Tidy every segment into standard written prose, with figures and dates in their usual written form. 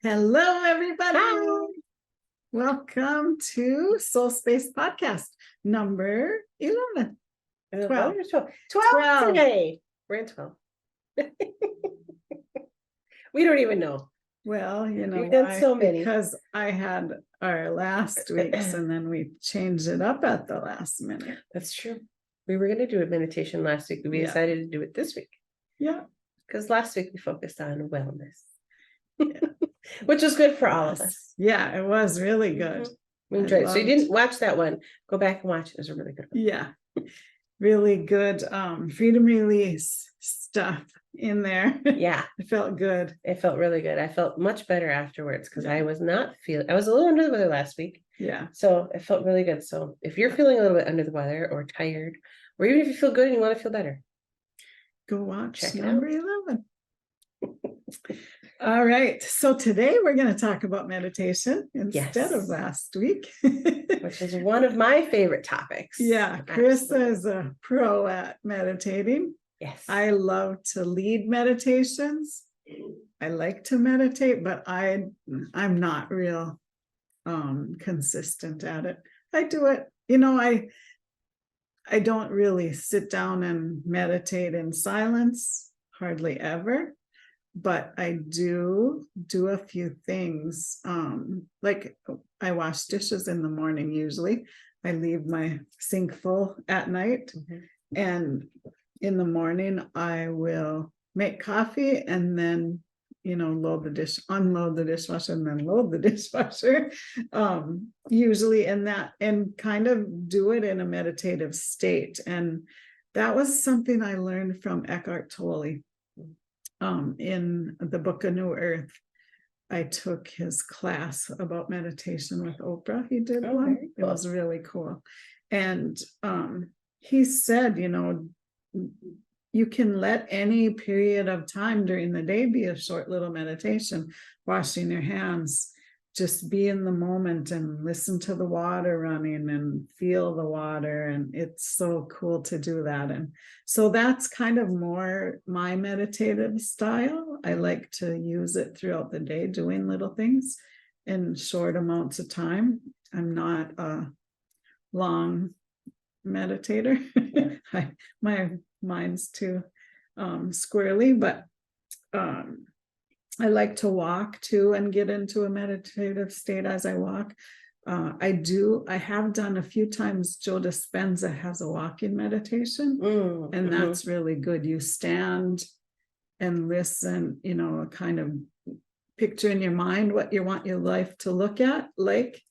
Hello, everybody. Hi. Welcome to SoulSpace podcast number 11. 12. 12 today. We're in 12. We don't even know. Well, you know, We've done so many. because I had our last week's and then we changed it up at the last minute. That's true. We were going to do a meditation last week, but we decided to do it this week. Yeah. Because last week we focused on wellness, which was good for all of us. Yeah, it was really good. We enjoyed it. So you didn't watch that one, go back and watch it. It was a really good one. Yeah. Really good freedom release stuff in there. Yeah. It felt good. It felt really good. I felt much better afterwards because I was not feeling, I was a little under the weather last week. Yeah. So it felt really good. So if you're feeling a little bit under the weather or tired, or even if you feel good and you want to feel better, go watch check it number out. 11. All right. So today we're going to talk about meditation instead of last week. Which is one of my favorite topics. Yeah. Carissa is a pro at meditating. Yes. I love to lead meditations. I like to meditate, but I'm not real consistent at it. I do it. You know, I don't really sit down and meditate in silence, hardly ever. But I do a few things. Like I wash dishes in the morning usually. I leave my sink full at night. And in the morning I will make coffee and then, you know, unload the dishwasher and then load the dishwasher. Usually in that, and kind of do it in a meditative state. And that was something I learned from Eckhart Tolle. In the book of New Earth, I took his class about meditation with Oprah. He did one. Cool. It was really cool. And he said, you know, you can let any period of time during the day be a short little meditation, washing your hands, just be in the moment and listen to the water running and feel the water. And it's so cool to do that. And so that's kind of more my meditative style. I like to use it throughout the day, doing little things in short amounts of time. I'm not a long meditator. My mind's too squirrely, but I like to walk too and get into a meditative state as I walk. I have done a few times. Joe Dispenza has a walking meditation, and that's really good. You stand and listen, you know, kind of picture in your mind what you want your life to look at, like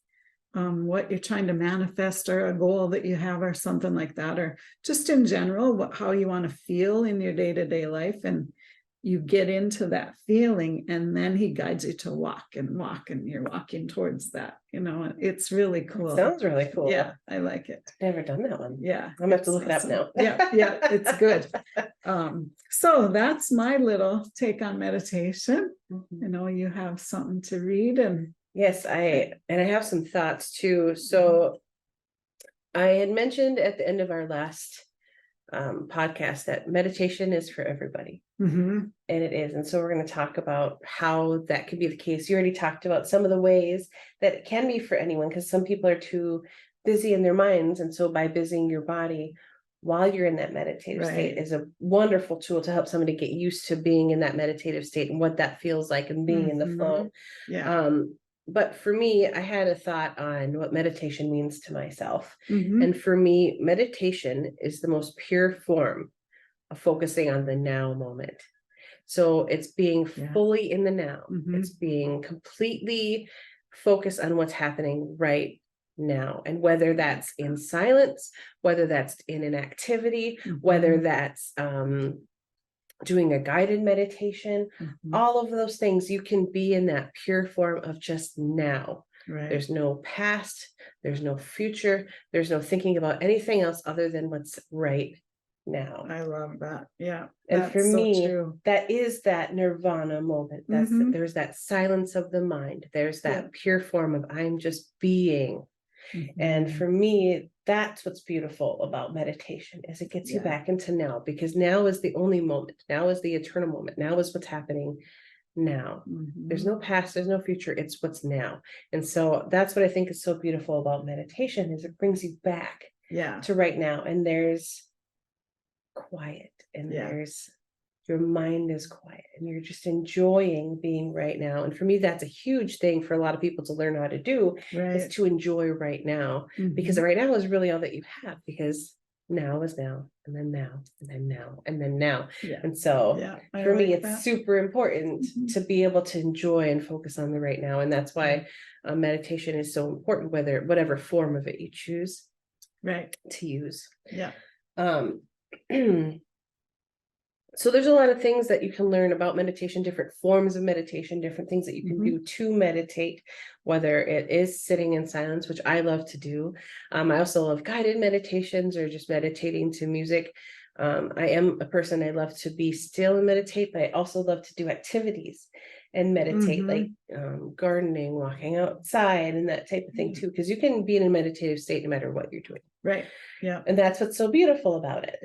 what you're trying to manifest or a goal that you have or something like that, or just in general, how you want to feel in your day-to-day life. And you get into that feeling, and then he guides you to walk, and you're walking towards that, you know. It's really cool. Sounds really cool. Yeah, I like it. Never done that one. Yeah, I'm gonna have to look it up now. yeah, it's good. So that's my little take on meditation. You know, you have something to read, and yes, I have some thoughts too. So I had mentioned at the end of our last podcast that meditation is for everybody. And it is. And so we're going to talk about how that could be the case. You already talked about some of the ways that it can be for anyone, because some people are too busy in their minds. And so by busying your body while you're in that meditative state is a wonderful tool to help somebody get used to being in that meditative state and what that feels like and being in the flow. But for me, I had a thought on what meditation means to myself. And for me, meditation is the most pure form of focusing on the now moment. So it's being fully in the now. It's being completely focused on what's happening right now. And whether that's in silence, whether that's in an activity, whether that's doing a guided meditation, all of those things, you can be in that pure form of just now. There's no past, there's no future, there's no thinking about anything else other than what's right now. I love that. Yeah. And for me, that is that nirvana moment. That's there's that silence of the mind. There's that pure form of I'm just being. And for me, that's what's beautiful about meditation, is it gets you back into now, because now is the only moment. Now is the eternal moment. Now is what's happening now. There's no past, there's no future, it's what's now. And so that's what I think is so beautiful about meditation, is it brings you back to right now. And there's quiet, and there's, your mind is quiet, and you're just enjoying being right now. And for me, that's a huge thing for a lot of people to learn how to do, is to enjoy right now, because right now is really all that you have, because now is now, and then now, and then now, and then now. And so for me, it's super important to be able to enjoy and focus on the right now. And that's why meditation is so important, whatever form of it you choose to use. So there's a lot of things that you can learn about meditation, different forms of meditation, different things that you can do to meditate, whether it is sitting in silence, which I love to do. I also love guided meditations, or just meditating to music. I am a person, I love to be still and meditate, but I also love to do activities and meditate, like gardening, walking outside, and that type of thing too, because you can be in a meditative state no matter what you're doing. And that's what's so beautiful about it.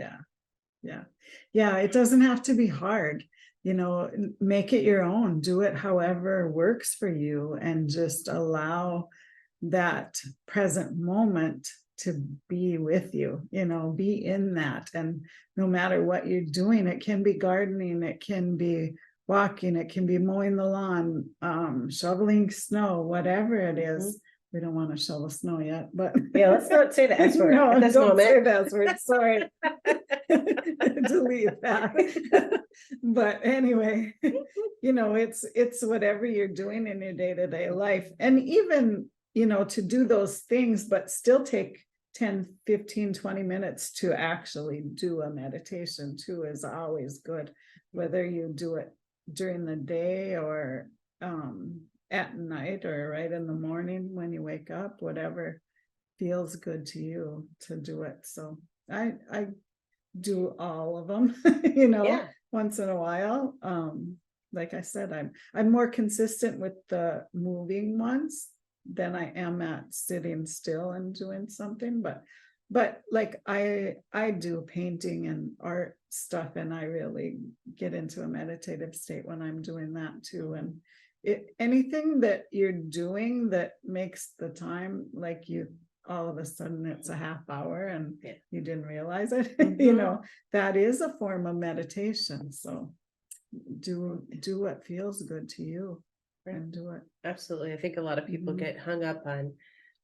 It doesn't have to be hard, make it your own, do it however works for you, and just allow that present moment to be with you, be in that. And no matter what you're doing, it can be gardening, it can be walking, it can be mowing the lawn, shoveling snow, whatever it is. We don't want to shovel snow yet, but let's not say the S word. No, at this don't moment. say the S word. Sorry. Delete that. But anyway, it's whatever you're doing in your day-to-day life. And even, to do those things, but still take 10, 15, 20 minutes to actually do a meditation too is always good, whether you do it during the day or at night or right in the morning when you wake up, whatever feels good to you to do it. So I do all of them, once in a while. Like I said, I'm more consistent with the moving ones than I am at sitting still and doing something. But like I do painting and art stuff, and I really get into a meditative state when I'm doing that too. And anything that you're doing that makes the time, like all of a sudden it's a half hour and you didn't realize it, that is a form of meditation. So do what feels good to you and do it. Absolutely. I think a lot of people get hung up on,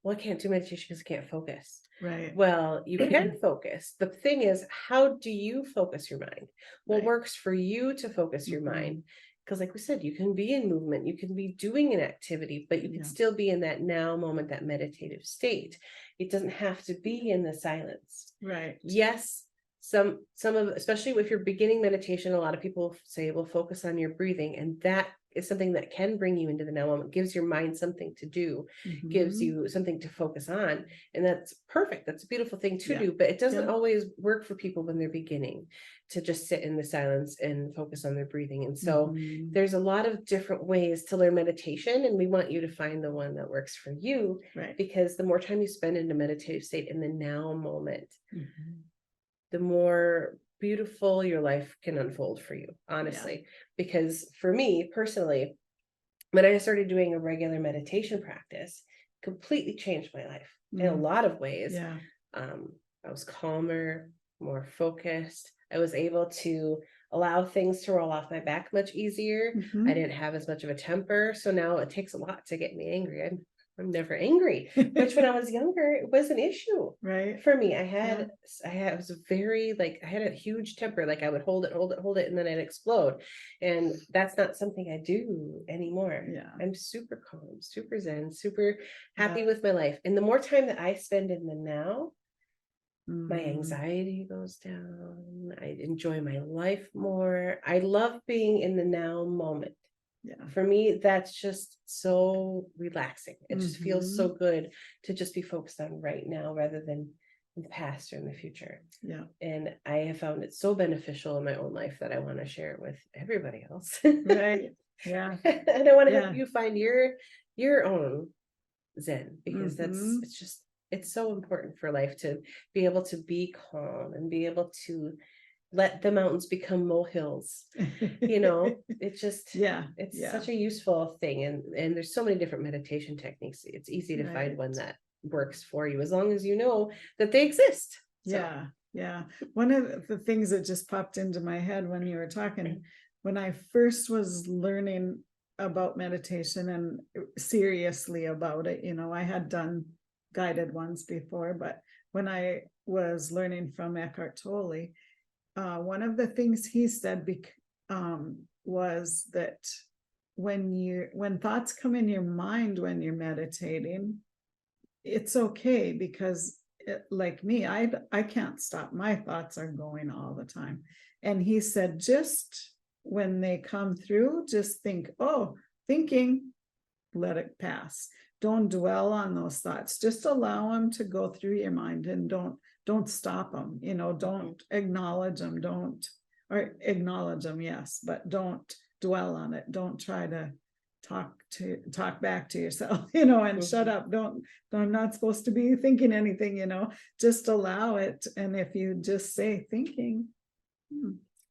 well, I can't do meditation because I can't focus. Right. Well, you can focus. The thing is, how do you focus your mind? What works for you to focus your mind? Because like we said, you can be in movement, you can be doing an activity, but you can still be in that now moment, that meditative state. It doesn't have to be in the silence. Right. Yes. Some of, especially if you're beginning meditation, a lot of people say, well, focus on your breathing. And that is something that can bring you into the now moment, gives your mind something to do, gives you something to focus on. And that's perfect. That's a beautiful thing to do, but it doesn't always work for people when they're beginning to just sit in the silence and focus on their breathing. And so there's a lot of different ways to learn meditation, and we want you to find the one that works for you, because the more time you spend in a meditative state in the now moment, the more beautiful your life can unfold for you, honestly. Because for me personally, when I started doing a regular meditation practice, completely changed my life in a lot of ways. I was calmer, more focused. I was able to allow things to roll off my back much easier. I didn't have as much of a temper. So now it takes a lot to get me angry. I'm never angry, which when I was younger, it was an issue for me. I was very, I had a huge temper. Like I would hold it, and then I'd explode. And that's not something I do anymore. I'm super calm, super zen, super happy with my life. And the more time that I spend in the now, my anxiety goes down. I enjoy my life more. I love being in the now moment. For me, that's just so relaxing. It just feels so good to just be focused on right now rather than in the past or in the future. And I have found it so beneficial in my own life that I want to share it with everybody else. And I want to help you find your own Zen, because it's so important for life to be able to be calm and be able to let the mountains become molehills. It's just, Yeah. it's Yeah. such a useful thing. And there's so many different meditation techniques. It's easy to find one Right. that works for you, as long as you know that they exist. So, Yeah. Yeah. One of the things that just popped into my head when you were talking, when I first was learning about meditation and seriously about it, I had done guided ones before, but when I was learning from Eckhart Tolle, one of the things he said was that when thoughts come in your mind when you're meditating, it's okay, because like me, I can't stop. My thoughts are going all the time. And he said, just when they come through, just think, oh, thinking, let it pass. Don't dwell on those thoughts. Just allow them to go through your mind, and don't stop them. Don't acknowledge them. Or acknowledge them, yes, but don't dwell on it. Don't try to talk back to yourself, and shut up. I'm not supposed to be thinking anything, just allow it. And if you just say thinking,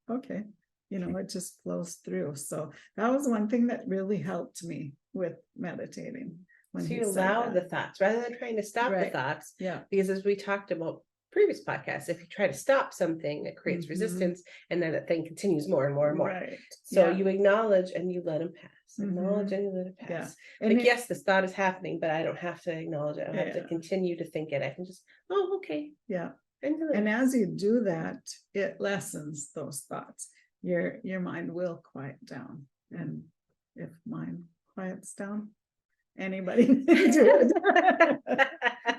okay, it just flows through. So that was one thing that really helped me with meditating. When so he you said allow that. the thoughts rather than trying to stop the Right. thoughts. Yeah. Because as we talked about previous podcasts, if you try to stop something, it creates Mhm. resistance, and then that thing continues more and more and more. Right. So Yeah. you acknowledge and you let them pass. Acknowledge Mhm. and you let it pass. Yeah. And Like, yes, this thought is happening, but I don't have to acknowledge it. I don't have to Yeah. continue to think it. I can just, oh, okay. Yeah. And And as you do that, it lessens those thoughts. Your mind will quiet down. And if mine quiets down, anybody can do it.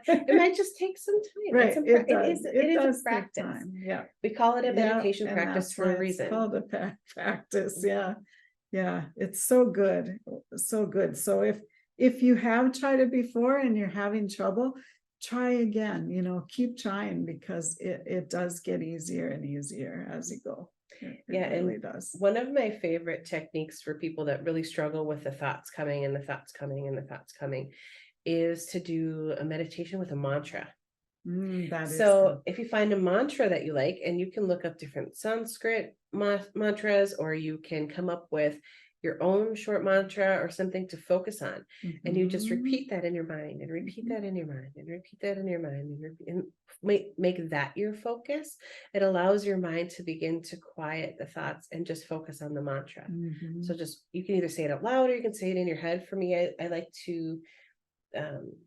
it might just take some time. Right. It is a take practice. time. Yeah. We call it a Yeah, meditation and practice that's for why a it's reason. called a practice. Yeah. Yeah. It's so good. So good. So if you have tried it before and you're having trouble, try again. Keep trying, because it does get easier and easier as you go. It really does. One of my favorite techniques for people that really struggle with the thoughts coming and the thoughts coming and the thoughts coming is to do a meditation with a mantra. So if you find a mantra that you like, and you can look up different Sanskrit mantras, or you can come up with your own short mantra or something to focus on, and you just repeat that in your mind, and repeat that in your mind, and repeat that in your mind, and make that your focus. It allows your mind to begin to quiet the thoughts and just focus on the mantra. So just, you can either say it out loud or you can say it in your head. For me, I like to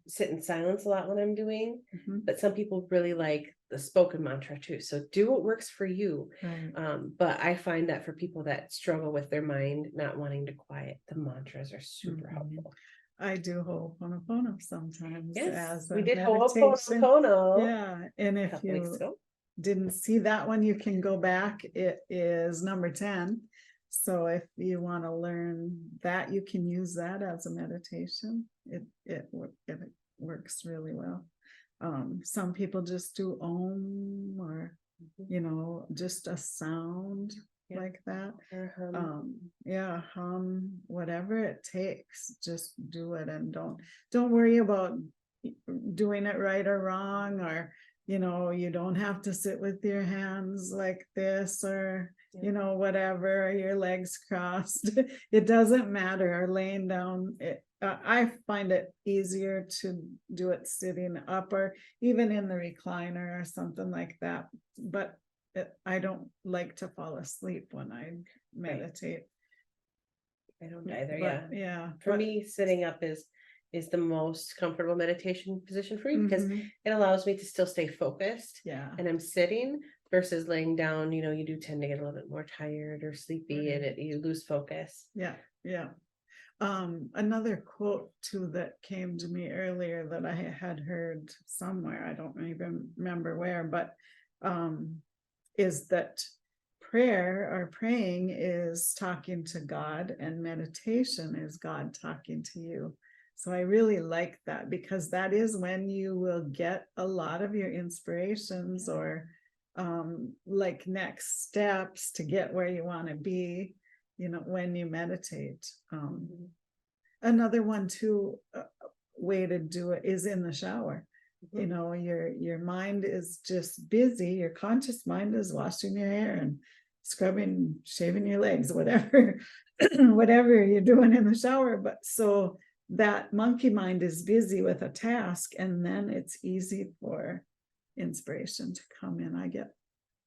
sit in silence a lot when I'm doing, but some people really like the spoken mantra too. So do what works for you. Right. But I find that for people that struggle with their mind not wanting to quiet, the mantras are super helpful. I do Ho'oponopono sometimes. Yes, as we a did meditation. Ho'oponopono. Yeah, and if couple weeks you ago. didn't see that one, you can go back. It is number 10. So if you want to learn that, you can use that as a meditation. It works really well. Some people just do Om, or just a sound like that. Yeah, hum, whatever it takes, just do it, and don't worry about doing it right or wrong, or you don't have to sit with your hands like this, or whatever, your legs crossed. It doesn't matter, or laying down. I find it easier to do it sitting up, or even in the recliner or something like that. But I don't like to fall asleep when I meditate. I don't either. But, yeah. For me, sitting up is the most comfortable meditation position for me, because it allows me to still stay focused. Yeah. And I'm sitting versus laying down. You do tend to get a little bit more tired or sleepy, and you lose focus. Yeah. Yeah. Another quote too that came to me earlier that I had heard somewhere, I don't even remember where, but is that praying is talking to God, and meditation is God talking to you. So I really like that, because that is when you will get a lot of your inspirations, or like next steps to get where you want to be, when you meditate. Another one too, way to do it is in the shower. You know, your mind is just busy. Your conscious mind is washing your hair and scrubbing, shaving your legs, whatever, whatever you're doing in the shower. But so that monkey mind is busy with a task, and then it's easy for inspiration to come in. I get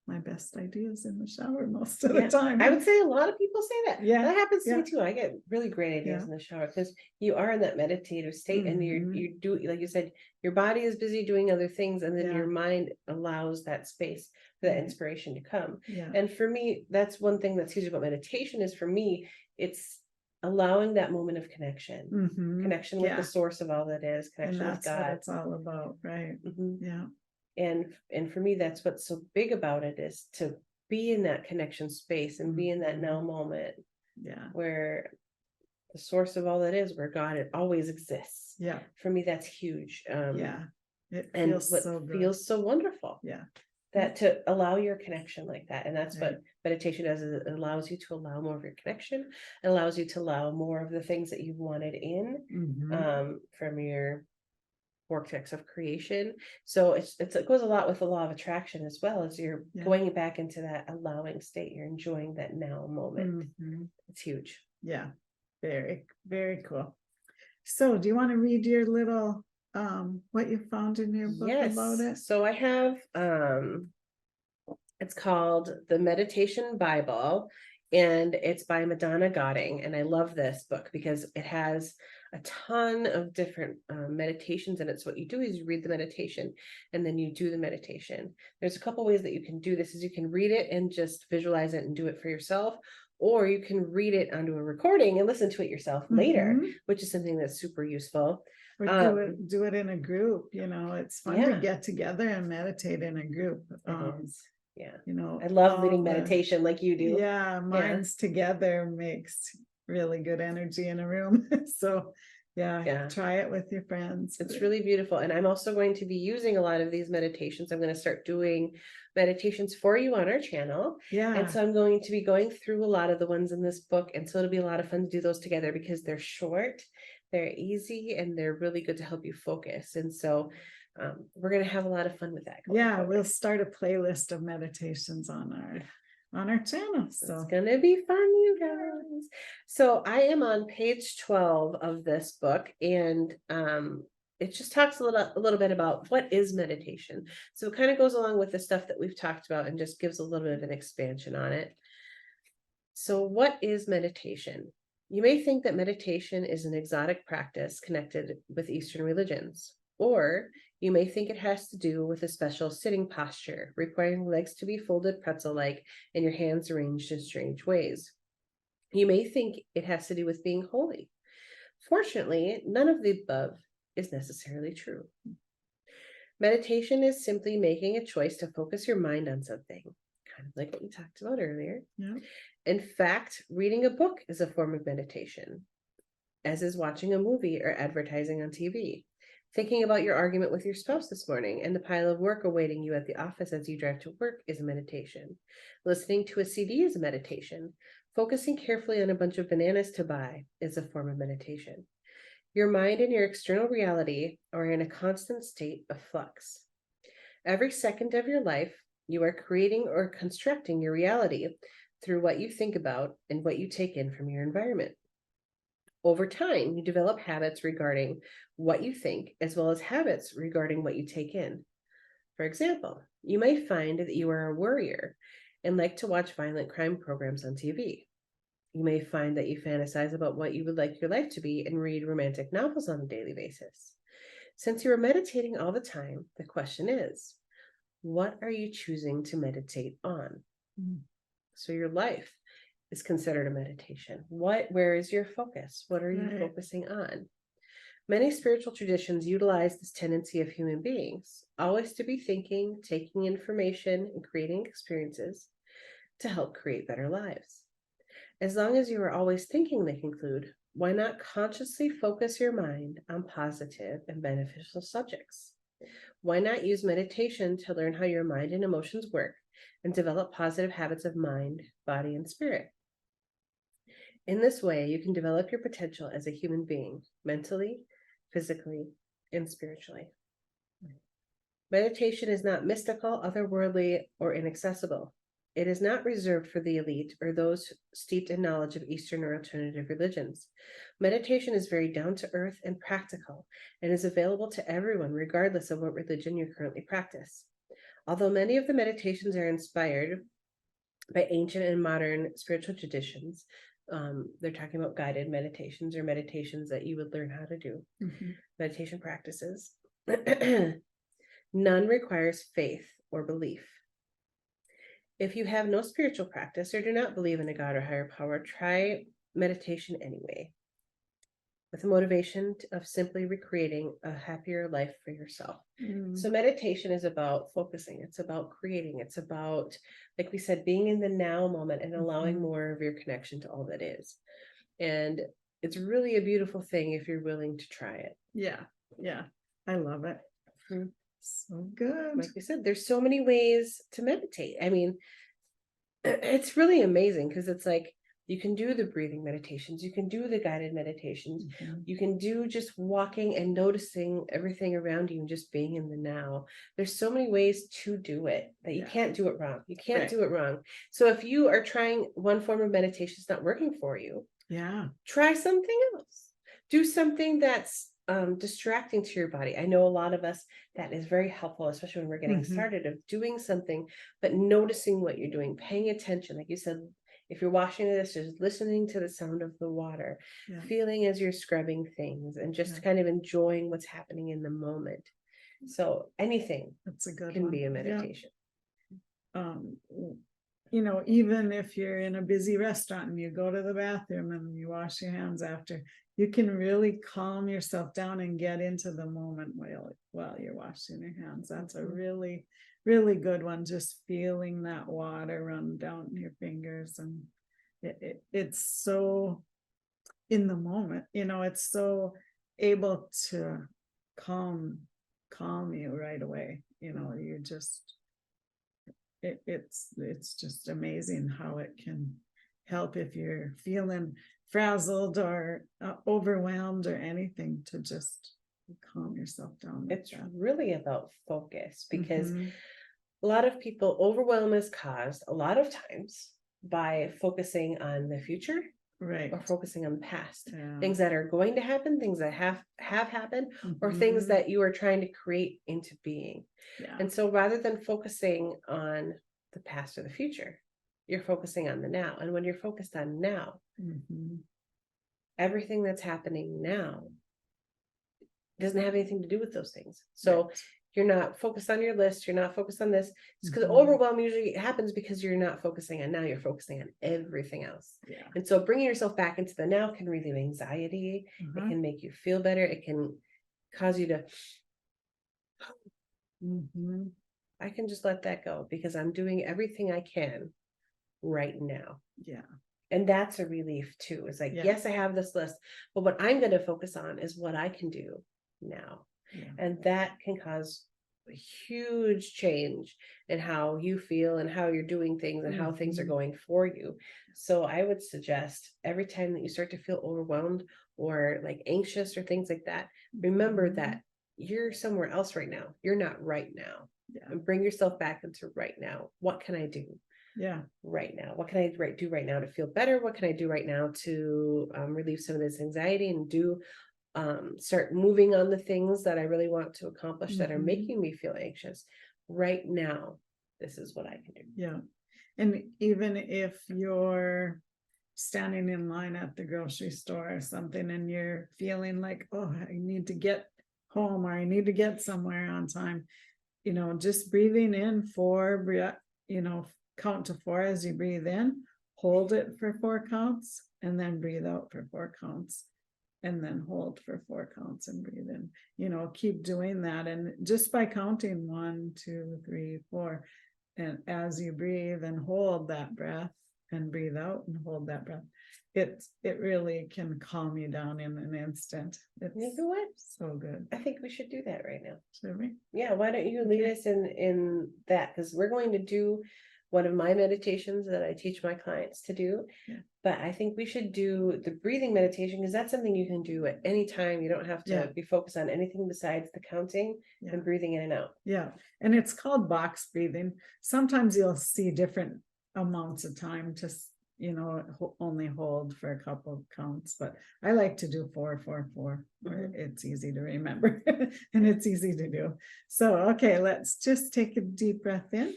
my best ideas in the shower most of the time. I would say a lot of people say that. Yeah, that happens to yeah. me too. I get really great ideas in the shower because you are in that meditative state, and you do, like you said, your body is busy doing other things, and then your mind allows that space for that inspiration to come. And for me, that's one thing that's huge about meditation is, for me, it's allowing that moment of connection, connection with the source of all that is, connection with God. What it's all about, right? Yeah. And for me, that's what's so big about it, is to be in that connection space and be in that now moment, where the source of all that is, where God, it always exists. Yeah, for me, that's huge. It feels so good. Feels so wonderful. That to allow your connection like that, and that's what meditation does, is it allows you to allow more of your connection. It allows you to allow more of the things that you've wanted in from your vortex of creation. So it goes a lot with the law of attraction as well, as you're going back into that allowing state. You're enjoying that now moment. It's huge. Yeah, very, very cool. So do you want to read your little what you found in your book about it? So I have it's called The Meditation Bible, and it's by Madonna Godding. And I love this book because it has a ton of different meditations in it. So what you do is you read the meditation and then you do the meditation. There's a couple ways that you can do this. Is you can read it and just visualize it and do it for yourself, or you can read it onto a recording and listen to it yourself later, which is something that's super useful. Or do it in a group. You know, it's fun to get together and meditate in a group. You know, I love leading meditation like you do. Minds together makes really good energy in a room. So try it with your friends. It's really beautiful. And I'm also going to be using a lot of these meditations. I'm going to start doing meditations for you on our channel. And so I'm going to be going through a lot of the ones in this book. And so it'll be a lot of fun to do those together because they're short, they're easy, and they're really good to help you focus. And so we're going to have a lot of fun with that. We'll start a playlist of meditations on our channel. So it's going to be fun, you guys. So I am on page 12 of this book, and it just talks a little bit about what is meditation. So it kind of goes along with the stuff that we've talked about and just gives a little bit of an expansion on it. So what is meditation? You may think that meditation is an exotic practice connected with Eastern religions, or you may think it has to do with a special sitting posture, requiring legs to be folded pretzel-like and your hands arranged in strange ways. You may think it has to do with being holy. Fortunately, none of the above is necessarily true. Meditation is simply making a choice to focus your mind on something, kind of like what we talked about earlier. In fact, reading a book is a form of meditation, as is watching a movie or advertising on TV. Thinking about your argument with your spouse this morning and the pile of work awaiting you at the office as you drive to work is a meditation. Listening to a CD is a meditation. Focusing carefully on a bunch of bananas to buy is a form of meditation. Your mind and your external reality are in a constant state of flux. Every second of your life, you are creating or constructing your reality through what you think about and what you take in from your environment. Over time, you develop habits regarding what you think, as well as habits regarding what you take in. For example, you may find that you are a worrier and like to watch violent crime programs on TV. You may find that you fantasize about what you would like your life to be and read romantic novels on a daily basis. Since you are meditating all the time, the question is, what are you choosing to meditate on? So your life is considered a meditation. Where is your focus? What are you focusing on? Many spiritual traditions utilize this tendency of human beings, always to be thinking, taking information, and creating experiences to help create better lives. As long as you are always thinking, they conclude, why not consciously focus your mind on positive and beneficial subjects? Why not use meditation to learn how your mind and emotions work and develop positive habits of mind, body, and spirit? In this way, you can develop your potential as a human being, mentally, physically, and spiritually. Meditation is not mystical, otherworldly, or inaccessible. It is not reserved for the elite or those steeped in knowledge of Eastern or alternative religions. Meditation is very down to earth and practical and is available to everyone, regardless of what religion you currently practice. Although many of the meditations are inspired by ancient and modern spiritual traditions, they're talking about guided meditations or meditations that you would learn how to do, meditation practices. None requires faith or belief. If you have no spiritual practice or do not believe in a God or higher power, try meditation anyway, with the motivation of simply recreating a happier life for yourself. So meditation is about focusing. It's about creating. It's about, like we said, being in the now moment and allowing more of your connection to all that is. And it's really a beautiful thing if you're willing to try it. Yeah. I love it. So good. Like we said, there's so many ways to meditate. I mean, it's really amazing because it's like you can do the breathing meditations, you can do the guided meditations, you can do just walking and noticing everything around you and just being in the now. There's so many ways to do it that you can't do it wrong. You can't do it wrong. So if you are trying one form of meditation, it's not working for you. Try something else. Do something that's distracting to your body. I know a lot of us, that is very helpful, especially when we're getting started, of doing something, but noticing what you're doing, paying attention. Like you said, if you're washing the dishes, listening to the sound of the water, feeling as you're scrubbing things, and just kind of enjoying what's happening in the moment. So anything that's a good can one. be a meditation. You know, even if you're in a busy restaurant and you go to the bathroom and you wash your hands after, you can really calm yourself down and get into the moment while you're washing your hands. That's a really, really good one. Just feeling that water run down your fingers, and it's so in the moment, you know, it's so able to calm you right away. You know, you just, it's just amazing how it can help if you're feeling frazzled or overwhelmed or anything, to just calm yourself down. It's really about focus, because a lot of people, overwhelm is caused a lot of times by focusing on the future, or focusing on the past, things that are going to happen, things that have happened, or things that you are trying to create into being. And so rather than focusing on the past or the future, you're focusing on the now. And when you're focused on now, everything that's happening now doesn't have anything to do with those things. So you're not focused on your list, you're not focused on this. It's because overwhelm usually happens because you're not focusing on now, you're focusing on everything else. And so bringing yourself back into the now can relieve anxiety. It can make you feel better. It can cause you to I can just let that go because I'm doing everything I can right now. And that's a relief too. It's like, yes, I have this list, but what I'm going to focus on is what I can do now. And that can cause a huge change in how you feel and how you're doing things and how things are going for you. So I would suggest every time that you start to feel overwhelmed or like anxious or things like that, remember that you're somewhere else right now. You're not right now. And bring yourself back into right now. What can I do? Right now, what can I do right now to feel better? What can I do right now to relieve some of this anxiety and start moving on the things that I really want to accomplish that are making me feel anxious right now? This is what I can do. And even if you're standing in line at the grocery store or something and you're feeling like, oh, I need to get home or I need to get somewhere on time, you know, just breathing in 4 breath, you know, count to 4 as you breathe in, hold it for 4 counts, and then breathe out for 4 counts, and then hold for 4 counts and breathe in. You know, keep doing that. And just by counting 1, 2, 3, 4, and as you breathe and hold that breath and breathe out and hold that breath, it really can calm you down in an instant. It's, you know what? So good. I think we should do that right now. Should we? Yeah, why don't you lead us in that? Because we're going to do one of my meditations that I teach my clients to do. Yeah. But I think we should do the breathing meditation, because that's something you can do at any time. You don't have to be focused on anything besides the counting and breathing in and out. Yeah. And it's called box breathing. Sometimes you'll see different amounts of time to, only hold for a couple of counts, but I like to do 4, 4, 4, where it's easy to remember and it's easy to do. So, okay, let's just take a deep breath in.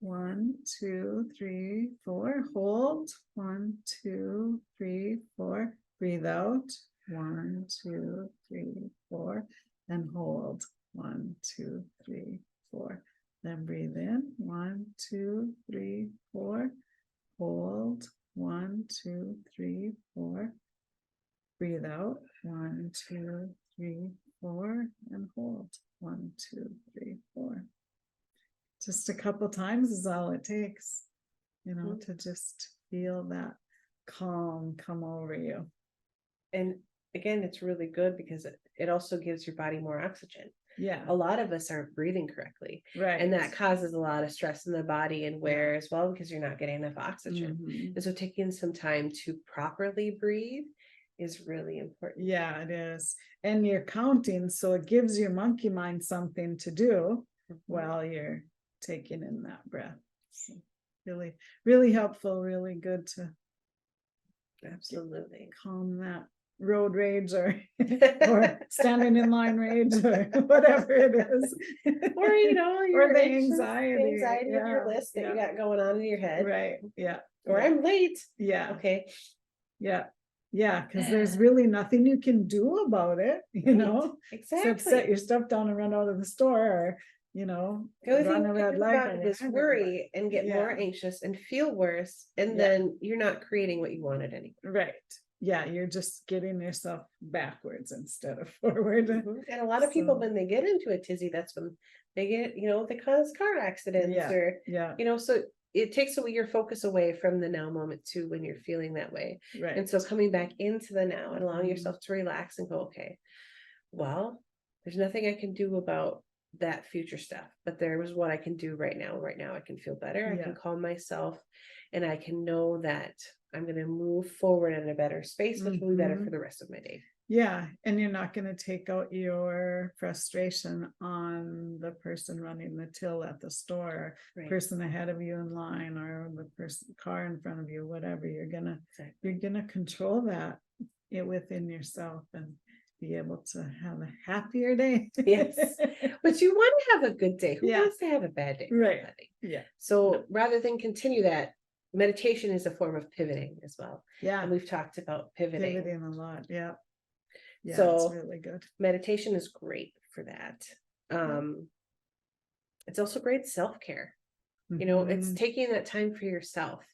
1, 2, 3, 4, hold. 1, 2, 3, 4, breathe out. 1, 2, 3, 4, and hold. 1, 2, 3, 4. Then breathe in. 1, 2, 3, 4. Hold. 1, 2, 3, 4. Breathe out. 1, 2, 3, 4, and hold. 1, 2, 3, 4. Just a couple times is all it takes, to just feel that calm come over you. And again, it's really good because it also gives your body more oxygen. Yeah. A lot of us aren't breathing correctly. Right. And that causes a lot of stress in the body and wear as well, because you're not getting enough oxygen. And so taking some time to properly breathe is really important. Yeah, it is. And you're counting, so it gives your monkey mind something to do while you're taking in that breath. So really, really helpful, really good to absolutely calm that road rage or standing in line rage or whatever it is, or or the anxiety of your list that you got going on in your head, right? Or I'm late. Okay. Because there's really nothing you can do about it, Exactly. Except set your stuff down and run out of the store, or the only thing you can do about it is worry and get more anxious and feel worse, and then you're not creating what you wanted anymore. Right. You're just getting yourself backwards instead of forward. And a lot of people, when they get into a tizzy, that's when they get, they cause car accidents or, so it takes away your focus away from the now moment too, when you're feeling that way. Right. And so coming back into the now and allowing yourself to relax and go, okay, well, there's nothing I can do about that future stuff, but there was what I can do right now. Right now I can feel better. I can calm myself, and I can know that I'm going to move forward in a better space, which will be better for the rest of my day. And you're not going to take out your frustration on the person running the till at the store, person ahead of you in line, or the car in front of you, whatever. You're gonna control that within yourself and be able to have a happier day. Yes, but you want to have a good day. Who wants to have a bad day? Right. So rather than continue that, meditation is a form of pivoting as well. And we've talked about pivoting a lot. So it's really good. Meditation is great for that. It's also great self-care. It's taking that time for yourself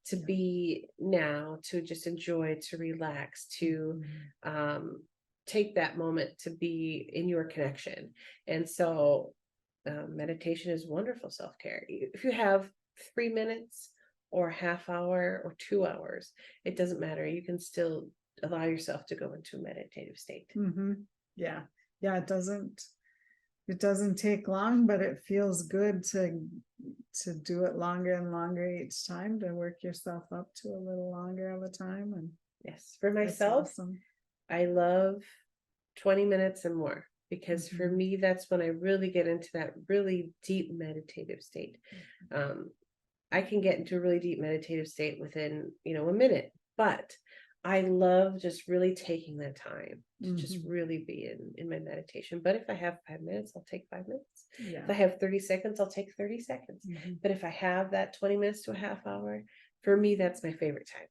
to be now, to just enjoy, to relax, to take that moment to be in your connection. And so meditation is wonderful self-care. If you have 3 minutes or a half hour or 2 hours, it doesn't matter. You can still allow yourself to go into a meditative state. It doesn't take long, but it feels good to do it longer and longer each time, to work yourself up to a little longer of a time. And yes, for myself, awesome. I love 20 minutes and more, because for me, that's when I really get into that really deep meditative state. I can get into a really deep meditative state within, a minute, but I love just really taking that time to just really be in my meditation. But if I have 5 minutes, I'll take 5 minutes. If I have 30 seconds, I'll take 30 seconds. But if I have that 20 minutes to a half hour, for me, that's my favorite time.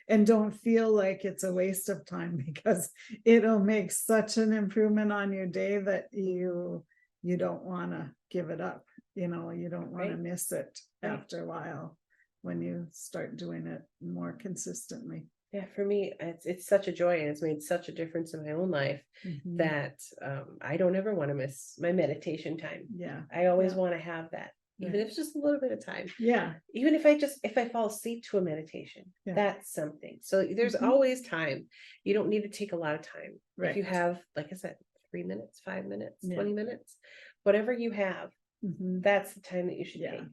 And don't feel like it's a waste of time, because it'll make such an improvement on your day that you don't want to give it up. You don't want to miss it after a while, when you start doing it more consistently. For me, it's such a joy, and it's made such a difference in my own life that I don't ever want to miss my meditation time. I always want to have that, even if it's just a little bit of time. Even if I fall asleep to a meditation, that's something. So there's always time. You don't need to take a lot of time. If you have, like I said, 3 minutes, 5 minutes, 20 minutes, whatever you have, that's the time that you should Yeah. take.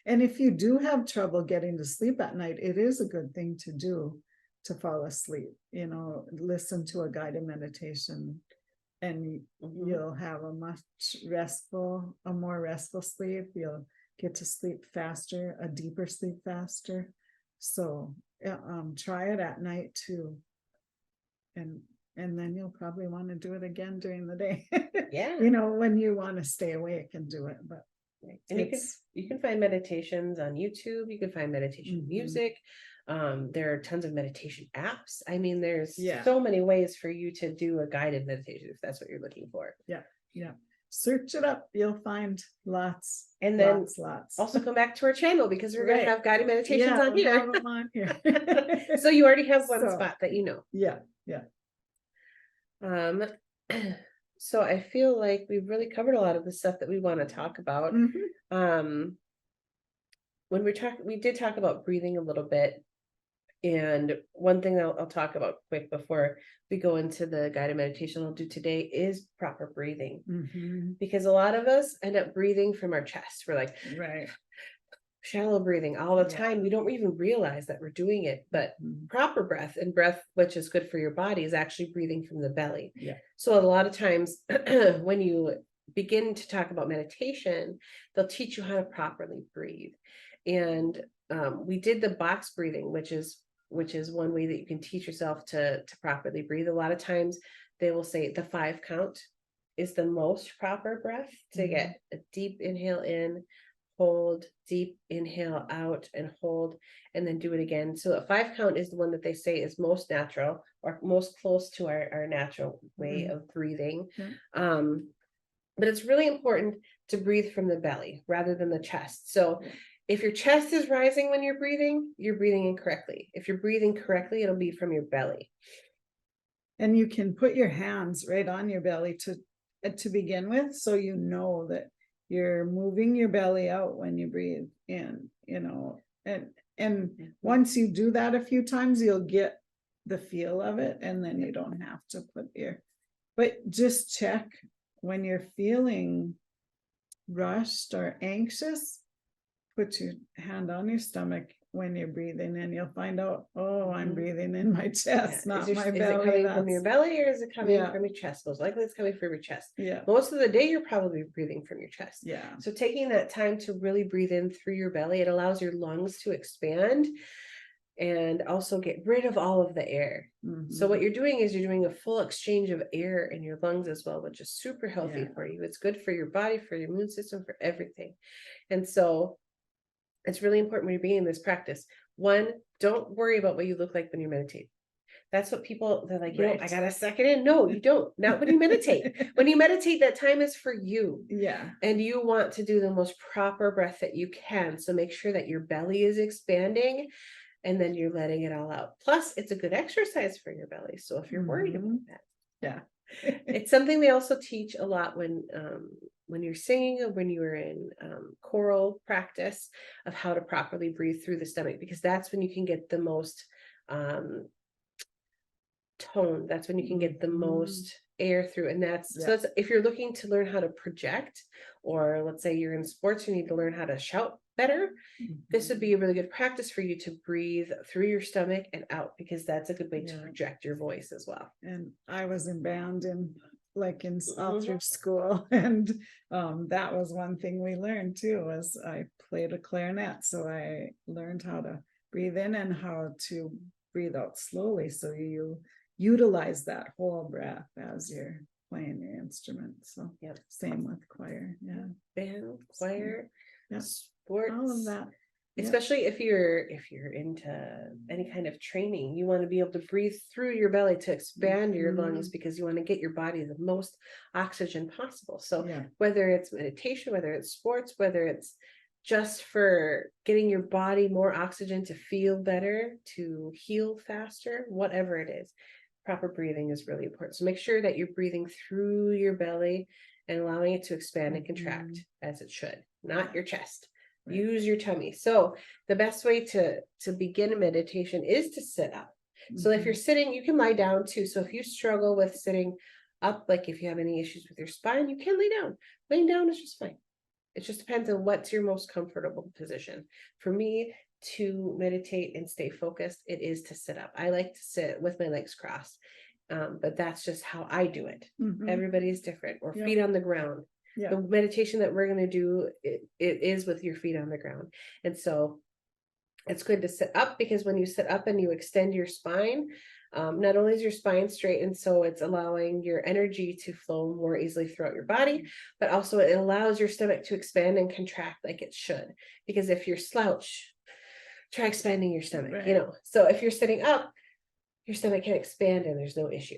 And if you do have trouble getting to sleep at night, it is a good thing to do to fall asleep. Listen to a guided meditation, and you'll have a more restful sleep. You'll get to sleep faster, a deeper sleep faster. So try it at night too. And then you'll probably want to do it again during the day. Yeah. When you want to stay awake and do it. But and you can find meditations on YouTube. You can find meditation music. There are tons of meditation apps. I mean, there's so many ways for you to do a guided meditation if that's what you're looking for. Yeah. Search it up. You'll find lots. And then lots. Also come back to our channel, because we're going to have guided meditations on here. Have them on here. So you already have one spot that you know. Yeah. So I feel like we've really covered a lot of the stuff that we want to talk about. When we did talk about breathing a little bit. And one thing that I'll talk about quick before we go into the guided meditation I'll do today is proper breathing. Because a lot of us end up breathing from our chest. We're like, shallow breathing all the time. We don't even realize that we're doing it, but proper breath, and breath which is good for your body, is actually breathing from the belly. So a lot of times when you begin to talk about meditation, they'll teach you how to properly breathe. And we did the box breathing, which is one way that you can teach yourself to properly breathe. A lot of times they will say the 5 count is the most proper breath to get a deep inhale in, hold, deep inhale out, and hold, and then do it again. So a 5 count is the one that they say is most natural, or most close to our natural way of breathing. But it's really important to breathe from the belly rather than the chest. So if your chest is rising when you're breathing incorrectly. If you're breathing correctly, it'll be from your belly. And you can put your hands right on your belly to begin with, so you know that you're moving your belly out when you breathe in, and once you do that a few times, you'll get the feel of it, and then you don't have to but just check when you're feeling rushed or anxious. Put your hand on your stomach when you're breathing, and you'll find out, I'm breathing in my chest, not my belly. Is it coming from your belly, or is it coming from your chest? Most likely it's coming from your chest. Most of the day you're probably breathing from your chest. So taking that time to really breathe in through your belly, it allows your lungs to expand and also get rid of all of the air. So what you're doing is you're doing a full exchange of air in your lungs as well, which is super healthy for you. It's good for your body, for your immune system, for everything. And so it's really important when you're being in this practice. 1, don't worry about what you look like when you meditate. That's what they're like, I got to suck it in. No, you don't. Not when you meditate. When you meditate, that time is for you. And you want to do the most proper breath that you can. So make sure that your belly is expanding, and then you're letting it all out. Plus, it's a good exercise for your belly. So if you're worried about that. It's something they also teach a lot when you're singing, or when you're in choral practice, of how to properly breathe through the stomach, because that's when you can get the most tone. That's when you can get the most air through. And so if you're looking to learn how to project, or let's say you're in sports, you need to learn how to shout better, this would be a really good practice for you to breathe through your stomach and out, because that's a good way to project your voice as well. And I was in band all through school, and that was one thing we learned too, was I played a clarinet, so I learned how to breathe in and how to breathe out slowly, so you utilize that whole breath as you're playing your instrument. So same with choir. Band, choir, sports, all of that. Especially if you're into any kind of training, you want to be able to breathe through your belly to expand your lungs, because you want to get your body the most oxygen possible. So whether it's meditation, whether it's sports, whether it's just for getting your body more oxygen to feel better, to heal faster, whatever it is, proper breathing is really important. So make sure that you're breathing through your belly and allowing it to expand and contract as it should, not your chest. Use your tummy. So the best way to begin a meditation is to sit up. So if you're sitting, you can lie down too. So if you struggle with sitting up, like if you have any issues with your spine, you can lay down. Laying down is just fine. It just depends on what's your most comfortable position. For me, to meditate and stay focused, it is to sit up. I like to sit with my legs crossed, but that's just how I do it. Everybody's different. Or feet on the ground. The meditation that we're going to do, it is with your feet on the ground. And so it's good to sit up, because when you sit up and you extend your spine, not only is your spine straight, and so it's allowing your energy to flow more easily throughout your body, but also it allows your stomach to expand and contract like it should. Because if you're slouch, try expanding your stomach, So if you're sitting up, your stomach can expand and there's no issue.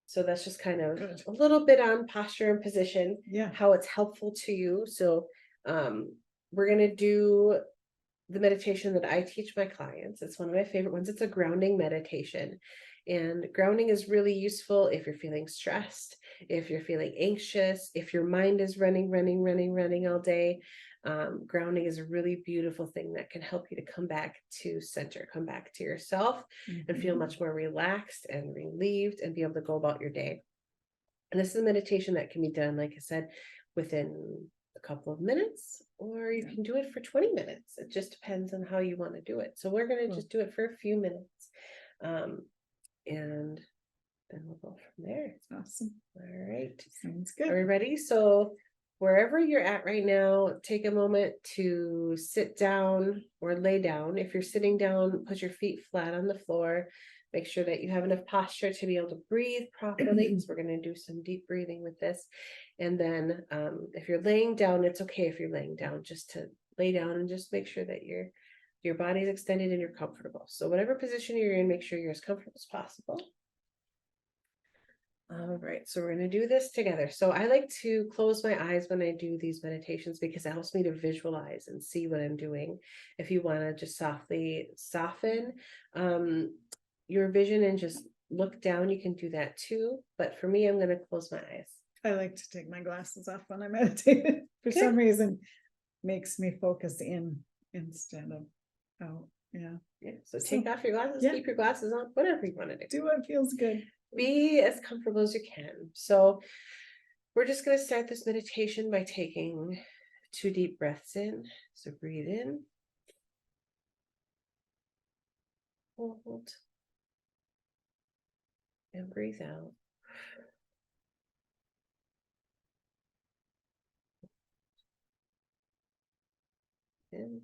So that's just kind of a little bit on posture and position, how it's helpful to you. So we're going to do the meditation that I teach my clients. It's one of my favorite ones. It's a grounding meditation. And grounding is really useful if you're feeling stressed, if you're feeling anxious, if your mind is running all day. Grounding is a really beautiful thing that can help you to come back to center, come back to yourself, and feel much more relaxed and relieved and be able to go about your day. And this is a meditation that can be done, like I said, within a couple of minutes, or you can do it for 20 minutes. It just depends on how you want to do it. So we're going to just do it for a few minutes. And then we'll go from there. Awesome. All right. Sounds good. Are we ready? So wherever you're at right now, take a moment to sit down or lay down. If you're sitting down, put your feet flat on the floor. Make sure that you have enough posture to be able to breathe properly. So we're going to do some deep breathing with this. And then if you're laying down, it's okay if you're laying down, just to lay down and just make sure that your body's extended and you're comfortable. So whatever position you're in, make sure you're as comfortable as possible. All right, so we're going to do this together. So I like to close my eyes when I do these meditations, because it helps me to visualize and see what I'm doing. If you want to just softly soften your vision and just look down, you can do that too. But for me, I'm going to close my eyes. I like to take my glasses off when I meditate. For some reason, makes me focus in instead of out. Yeah. So take off your glasses, keep your glasses on, whatever you want to do. Do what feels good. Be as comfortable as you can. So we're just going to start this meditation by taking 2 deep breaths in. So breathe in. Hold. And breathe out. In.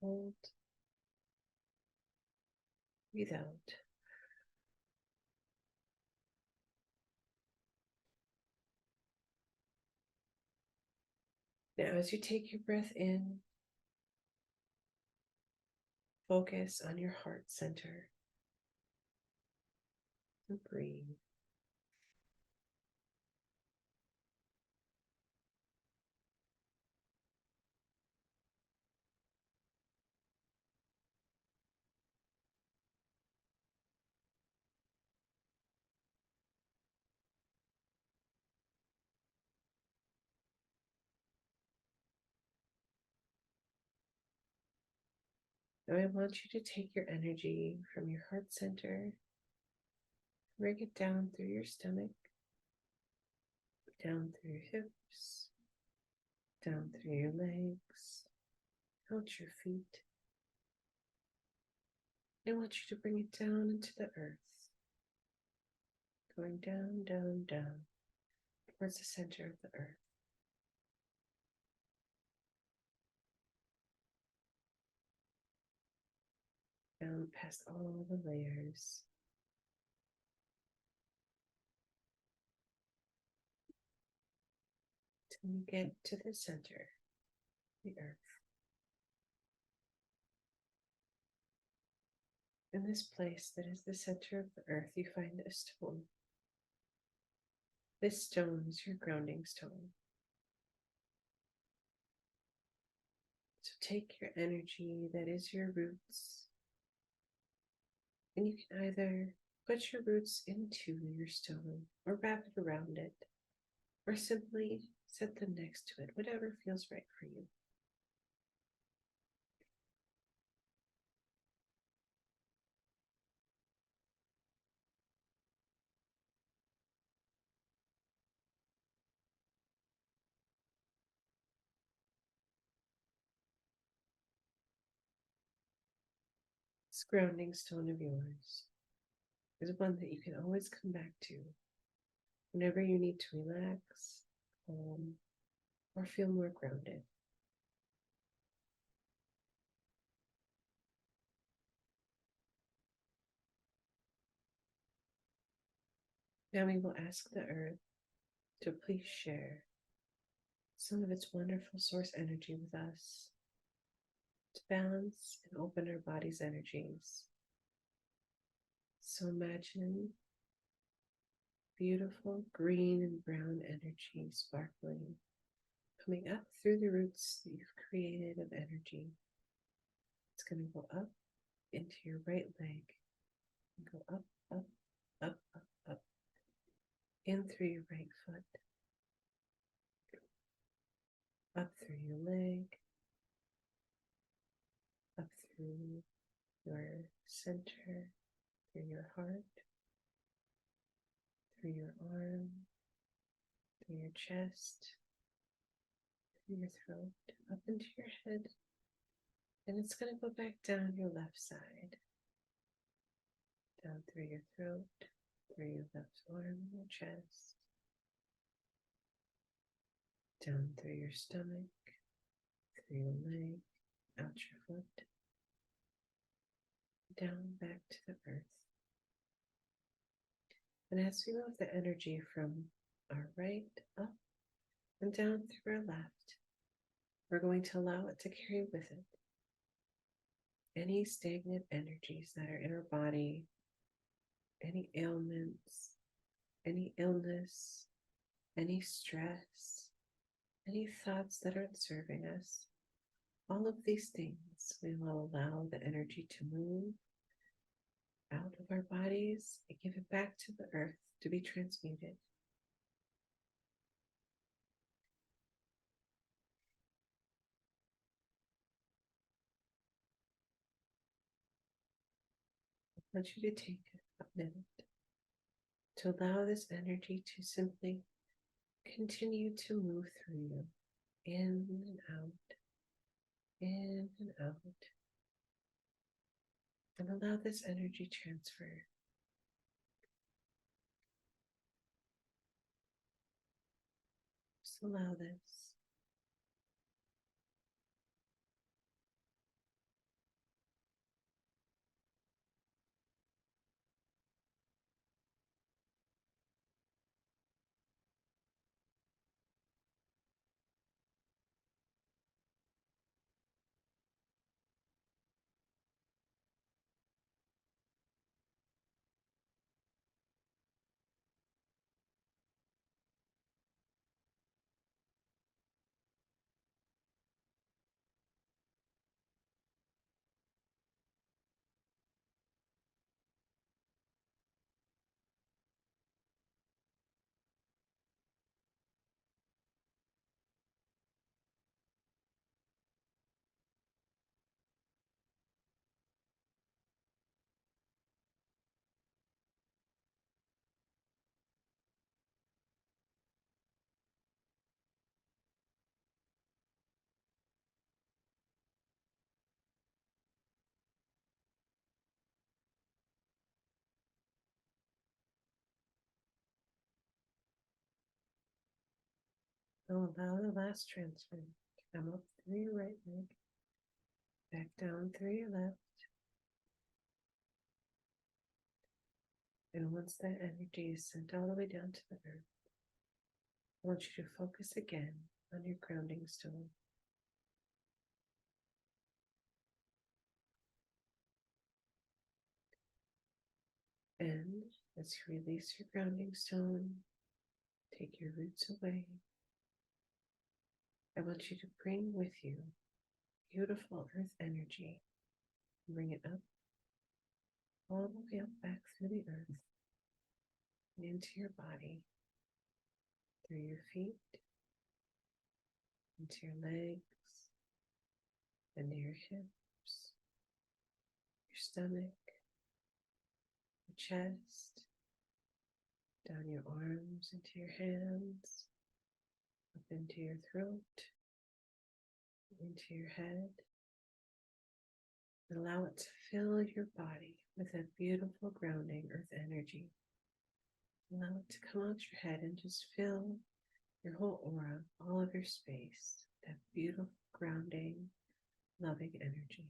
Hold. Breathe out. Now, as you take your breath in, focus on your heart center and breathe. Now I want you to take your energy from your heart center, bring it down through your stomach, down through your hips, down through your legs, out your feet. I want you to bring it down into the earth, going down, down, down, towards the center of the earth. Down past all the layers. Till you get to the center, the earth. In this place that is the center of the earth, you find a stone. This stone is your grounding stone. So take your energy that is your roots, and you can either put your roots into your stone or wrap it around it, or simply set them next to it, whatever feels right for you. This grounding stone of yours is one that you can always come back to whenever you need to relax, or feel more grounded. Now we will ask the earth to please share some of its wonderful source energy with us to balance and open our body's energies. So imagine beautiful green and brown energy sparkling, coming up through the roots that you've created of energy. It's going to go up into your right leg and go up, up, up, up, up, in through your right foot, up through your leg, up through your center, through your heart, through your arm, through your chest, through your throat, up into your head, and it's going to go back down your left side, down through your throat, through your left arm and your chest, down through your stomach, through your leg, out your foot, down back to the earth. And as we move the energy from our right up and down through our left, we're going to allow it to carry with it any stagnant energies that are in our body, any ailments, any illness, any stress, any thoughts that aren't serving us. All of these things we will allow the energy to move out of our bodies and give it back to the earth to be transmuted. I want you to take a minute to allow this energy to simply continue to move through you, in and out, in and out, and allow this energy transfer. Just allow this. Now allow the last transfer to come up through your right leg, back down through your left. And once that energy is sent all the way down to the earth, I want you to focus again on your grounding stone. And as you release your grounding stone, take your roots away, I want you to bring with you beautiful earth energy. Bring it up, all the way up back through the earth and into your body, through your feet, into your legs, into your hips, your stomach, your chest, down your arms, into your hands, up into your throat, into your head, And allow it to fill your body with that beautiful grounding earth energy. Allow it to come out your head and just fill your whole aura, all of your space, that beautiful grounding, loving energy.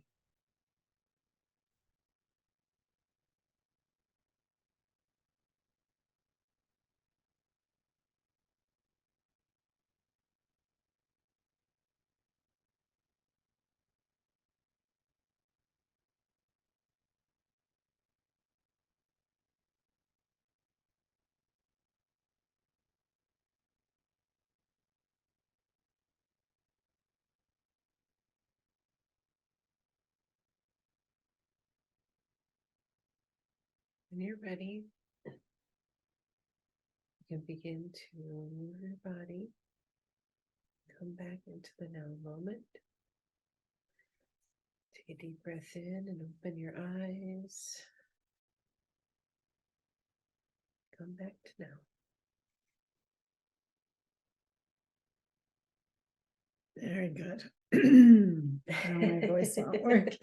When you're ready, you can begin to move your body. Come back into the now moment. Take a deep breath in and open your eyes. Come back to now. Very good. Now my voice won't work.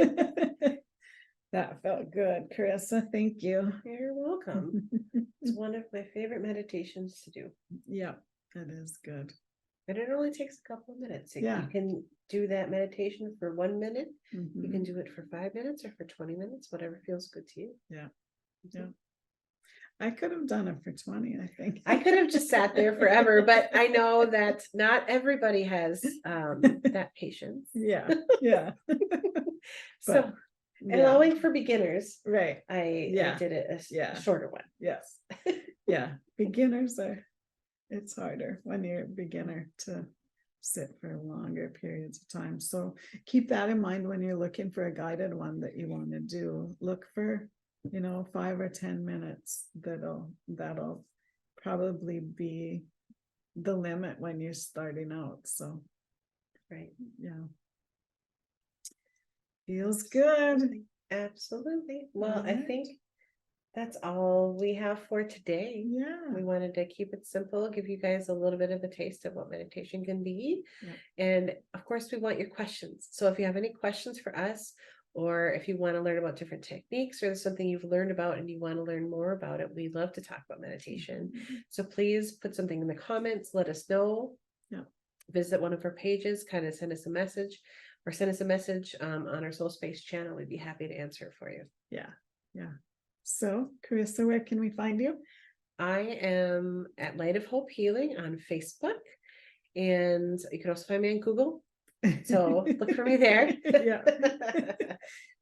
That felt good, Carissa. Thank you. You're welcome. It's one of my favorite meditations to do. Yeah, that is good. And it only takes a couple of minutes. Yeah. You can do that meditation for 1 minute. Mhm. You can do it for 5 minutes or for 20 minutes, whatever feels good to you. Yeah. Yeah. I could have done it for 20, I think. I could have just sat there forever, but I know that not everybody has that patience. Yeah. Yeah. So allowing for beginners, right. I did it a shorter one. Yes. Yeah. Beginners it's harder when you're a beginner to sit for longer periods of time. So keep that in mind when you're looking for a guided one that you want to do. Look for 5 or 10 minutes. That'll probably be the limit when you're starting out. So right. Yeah. Feels good. Absolutely. Well, Right. I think that's all we have for today. Yeah. We wanted to keep it simple, give you guys a little bit of a taste of what meditation can be. Yeah. And of course, we want your questions. So if you have any questions for us, or if you want to learn about different techniques, or there's something you've learned about and you want to learn more about it, we'd love to talk about meditation. Mm-hmm. So please put something in the comments, let us know. Yeah. Visit one of our pages, kind of send us a message, or send us a message on our SoulSpace channel. We'd be happy to answer it for you. Yeah. Yeah. So, Carissa, where can we find you? I am at Light of Hope Healing on Facebook, and you can also find me on Google. So look for me there. Yeah.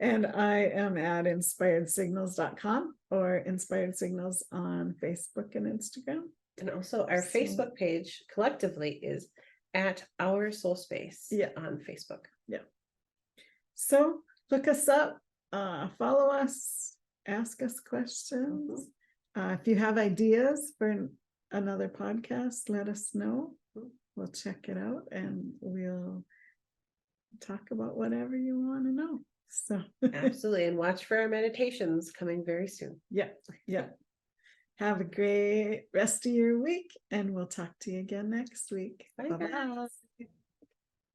And I am at inspiredsignals.com or Inspired Signals on Facebook and Instagram. And also our Facebook page collectively is at Our SoulSpace on Facebook. Yeah. So look us up, follow us, ask us questions. If you have ideas for another podcast, let us know. We'll check it out and we'll talk about whatever you want to know. So absolutely. And watch for our meditations coming very soon. Yeah. Yeah. Have a great rest of your week and we'll talk to you again next week. Bye. Bye.